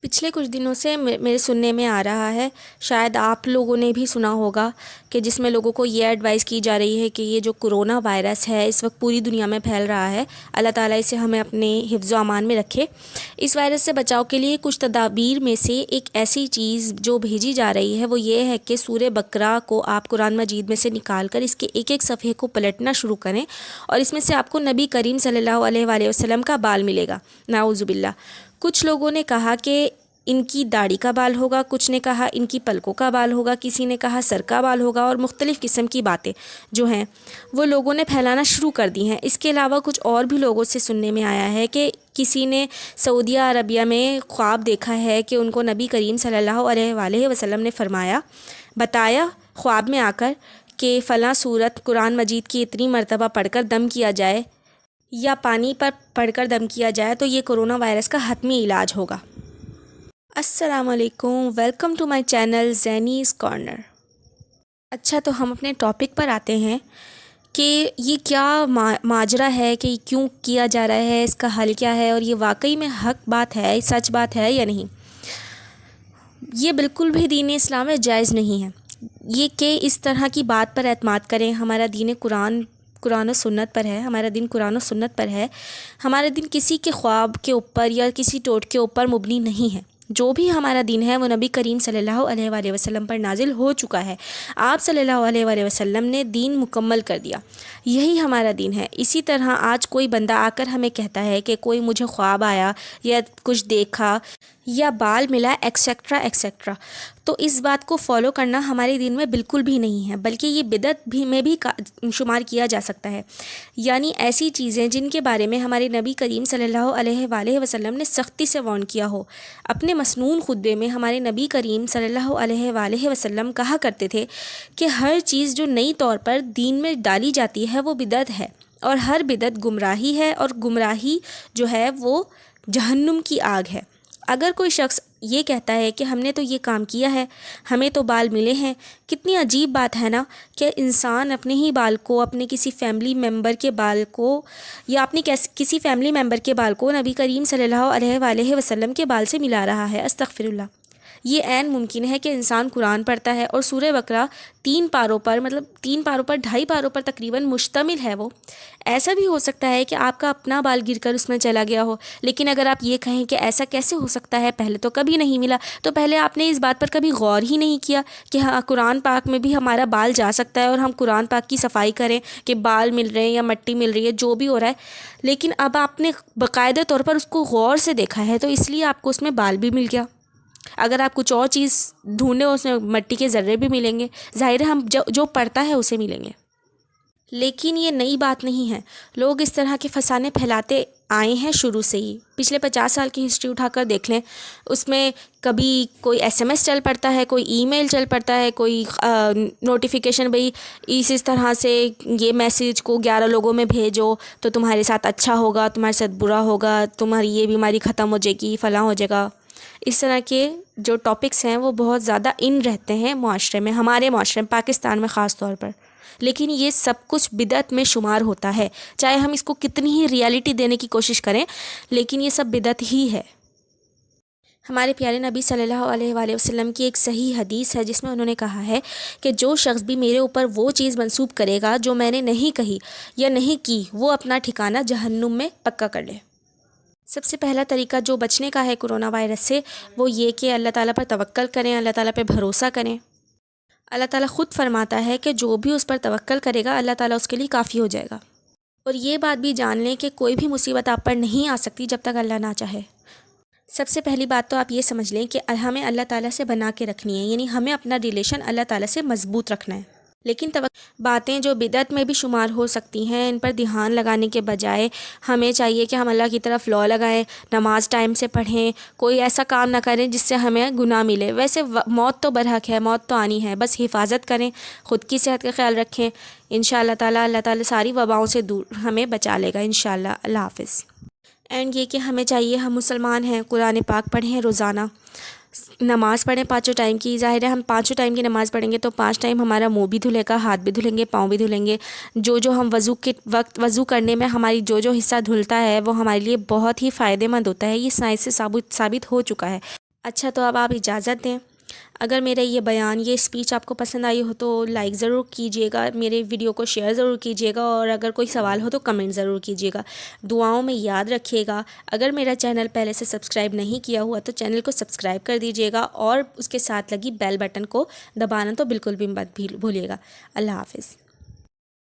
پچھلے کچھ دنوں سے میرے سننے میں آ رہا ہے، شاید آپ لوگوں نے بھی سنا ہوگا کہ جس میں لوگوں کو یہ ایڈوائز کی جا رہی ہے کہ یہ جو کرونا وائرس ہے اس وقت پوری دنیا میں پھیل رہا ہے، اللہ تعالیٰ اسے ہمیں اپنے حفظ و امان میں رکھے۔ اس وائرس سے بچاؤ کے لیے کچھ تدابیر میں سے ایک ایسی چیز جو بھیجی جا رہی ہے وہ یہ ہے کہ سورہ بقرہ کو آپ قرآن مجید میں سے نکال کر اس کے ایک ایک صفحے کو پلٹنا شروع کریں اور اس میں سے آپ کو نبی کریم صلی اللہ علیہ وآلہ وسلم کا بال ملے گا، نعوذ باللہ۔ کچھ لوگوں نے کہا کہ ان کی داڑھی کا بال ہوگا، کچھ نے کہا ان کی پلکوں کا بال ہوگا، کسی نے کہا سر کا بال ہوگا، اور مختلف قسم کی باتیں جو ہیں وہ لوگوں نے پھیلانا شروع کر دی ہیں۔ اس کے علاوہ کچھ اور بھی لوگوں سے سننے میں آیا ہے کہ کسی نے سعودیہ عربیہ میں خواب دیکھا ہے کہ ان کو نبی کریم صلی اللہ علیہ وآلہ وسلم نے بتایا خواب میں آ کر کہ فلاں صورت قرآن مجید کی اتنی مرتبہ پڑھ کر دم کیا جائے یا پانی پر پڑھ کر دم کیا جائے تو یہ کرونا وائرس کا حتمی علاج ہوگا۔ السلام علیکم، ویلکم ٹو مائی چینل زینیز کارنر۔ اچھا، تو ہم اپنے ٹاپک پر آتے ہیں کہ یہ کیا ماجرا ہے، کہ کیوں کیا جا رہا ہے، اس کا حل کیا ہے، اور یہ واقعی میں حق بات ہے، سچ بات ہے یا نہیں۔ یہ بالکل بھی دین اسلام میں جائز نہیں ہے یہ کہ اس طرح کی بات پر اعتماد کریں۔ ہمارا دین قرآن و سنت پر ہے، ہمارا دین قرآن و سنت پر ہے، ہمارا دین کسی کے خواب کے اوپر یا کسی ٹوٹ کے اوپر مبنی نہیں ہے۔ جو بھی ہمارا دین ہے وہ نبی کریم صلی اللہ علیہ وآلہ وسلم پر نازل ہو چکا ہے۔ آپ صلی اللہ علیہ وآلہ وسلم نے دین مکمل کر دیا، یہی ہمارا دین ہے۔ اسی طرح آج کوئی بندہ آ کر ہمیں کہتا ہے کہ کوئی مجھے خواب آیا یا کچھ دیکھا یا بال ملا ایکسیکٹرا ایکسیکٹرا، تو اس بات کو فالو کرنا ہمارے دین میں بالکل بھی نہیں ہے، بلکہ یہ بدعت میں بھی شمار کیا جا سکتا ہے۔ یعنی ایسی چیزیں جن کے بارے میں ہمارے نبی کریم صلی اللہ علیہ وآلہ وسلم نے سختی سے وارن کیا ہو۔ اپنے مسنون خطبے میں ہمارے نبی کریم صلی اللہ علیہ وآلہ وسلم کہا کرتے تھے کہ ہر چیز جو نئی طور پر دین میں ڈالی جاتی ہے وہ بدعت ہے، اور ہر بدعت گمراہی ہے، اور گمراہی جو ہے وہ جہنم کی آگ ہے۔ اگر کوئی شخص یہ کہتا ہے کہ ہم نے تو یہ کام کیا ہے، ہمیں تو بال ملے ہیں، کتنی عجیب بات ہے نا کہ انسان اپنے ہی بال کو، اپنے کسی فیملی ممبر کے بال کو، یا اپنی کسی فیملی ممبر کے بال کو نبی کریم صلی اللہ علیہ وآلہ وسلم کے بال سے ملا رہا ہے۔ استغفر اللہ۔ یہ عین ممکن ہے کہ انسان قرآن پڑھتا ہے اور سورہ بقرہ 3 پاروں پر 2.5 پاروں پر تقریباً مشتمل ہے۔ وہ ایسا بھی ہو سکتا ہے کہ آپ کا اپنا بال گر کر اس میں چلا گیا ہو، لیکن اگر آپ یہ کہیں کہ ایسا کیسے ہو سکتا ہے، پہلے تو کبھی نہیں ملا، تو پہلے آپ نے اس بات پر کبھی غور ہی نہیں کیا کہ ہاں قرآن پاک میں بھی ہمارا بال جا سکتا ہے اور ہم قرآن پاک کی صفائی کریں کہ بال مل رہے ہیں یا مٹی مل رہی ہے، جو بھی ہو رہا ہے۔ لیکن اب آپ نے باقاعدہ طور پر اس کو غور سے دیکھا ہے تو اس لیے آپ کو اس میں بال بھی مل گیا۔ اگر آپ کچھ اور چیز ڈھونڈیں اس میں مٹی کے ذرے بھی ملیں گے، ظاہر ہے ہم جو پڑھتا ہے اسے ملیں گے۔ لیکن یہ نئی بات نہیں ہے، لوگ اس طرح کے فسانے پھیلاتے آئے ہیں شروع سے ہی۔ پچھلے 50 سال کی ہسٹری اٹھا کر دیکھ لیں، اس میں کبھی کوئی SMS چل پڑتا ہے، کوئی ای میل چل پڑتا ہے، کوئی نوٹیفیکیشن بھئی اس طرح سے یہ میسیج کو 11 لوگوں میں بھیجو تو تمہارے ساتھ اچھا ہوگا، تمہارے ساتھ برا ہوگا، تمہاری یہ بیماری ختم ہو جائے گی، فلاں ہو جائے گا۔ اس طرح کے جو ٹاپکس ہیں وہ بہت زیادہ ان رہتے ہیں معاشرے میں، ہمارے معاشرے میں، پاکستان میں خاص طور پر۔ لیکن یہ سب کچھ بدعت میں شمار ہوتا ہے، چاہے ہم اس کو کتنی ہی ریالٹی دینے کی کوشش کریں، لیکن یہ سب بدعت ہی ہے۔ ہمارے پیارے نبی صلی اللہ علیہ وآلہ وسلم کی ایک صحیح حدیث ہے جس میں انہوں نے کہا ہے کہ جو شخص بھی میرے اوپر وہ چیز منسوب کرے گا جو میں نے نہیں کہی یا نہیں کی، وہ اپنا ٹھکانہ جہنم میں پکا کر لے۔ سب سے پہلا طریقہ جو بچنے کا ہے کرونا وائرس سے وہ یہ کہ اللہ تعالیٰ پر توکل کریں، اللہ تعالیٰ پہ بھروسہ کریں۔ اللہ تعالیٰ خود فرماتا ہے کہ جو بھی اس پر توکل کرے گا اللہ تعالیٰ اس کے لیے کافی ہو جائے گا۔ اور یہ بات بھی جان لیں کہ کوئی بھی مصیبت آپ پر نہیں آ سکتی جب تک اللہ نہ چاہے۔ سب سے پہلی بات تو آپ یہ سمجھ لیں کہ ہمیں اللہ تعالیٰ سے بنا کے رکھنی ہے، یعنی ہمیں اپنا ریلیشن اللہ تعالیٰ سے مضبوط رکھنا ہے۔ لیکن باتیں جو بدعت میں بھی شمار ہو سکتی ہیں، ان پر دھیان لگانے کے بجائے ہمیں چاہیے کہ ہم اللہ کی طرف لو لگائیں، نماز ٹائم سے پڑھیں، کوئی ایسا کام نہ کریں جس سے ہمیں گناہ ملے۔ ویسے موت تو برحق ہے، موت تو آنی ہے، بس حفاظت کریں، خود کی صحت کا خیال رکھیں، انشاءاللہ اللہ تعالیٰ ساری وباؤں سے دور ہمیں بچا لے گا انشاءاللہ۔ اللہ حافظ۔ اینڈ یہ کہ ہمیں چاہیے، ہم مسلمان ہیں، قرآن پاک پڑھیں روزانہ، نماز پڑھیں 5 ٹائم کی۔ ظاہر ہے ہم 5 ٹائم کی نماز پڑھیں گے تو 5 ٹائم ہمارا منہ بھی دھلے گا، ہاتھ بھی دھلیں گے، پاؤں بھی دھلیں گے۔ جو ہم وضو کے وقت وضو کرنے میں ہماری جو حصہ دھلتا ہے وہ ہمارے لیے بہت ہی فائدہ مند ہوتا ہے، یہ سائنس سے ثابت ہو چکا ہے۔ اچھا تو اب آپ اجازت دیں. اگر میرا یہ بیان، یہ اسپیچ آپ کو پسند آئی ہو تو لائک ضرور کیجیے گا، میرے ویڈیو کو شیئر ضرور کیجیے گا، اور اگر کوئی سوال ہو تو کمنٹ ضرور کیجیے گا. دعاؤں میں یاد رکھیے گا. اگر میرا چینل پہلے سے سبسکرائب نہیں کیا ہوا تو چینل کو سبسکرائب کر دیجیے گا، اور اس کے ساتھ لگی بیل بٹن کو دبانا تو بالکل بھی مت بھولیے گا. اللہ حافظ.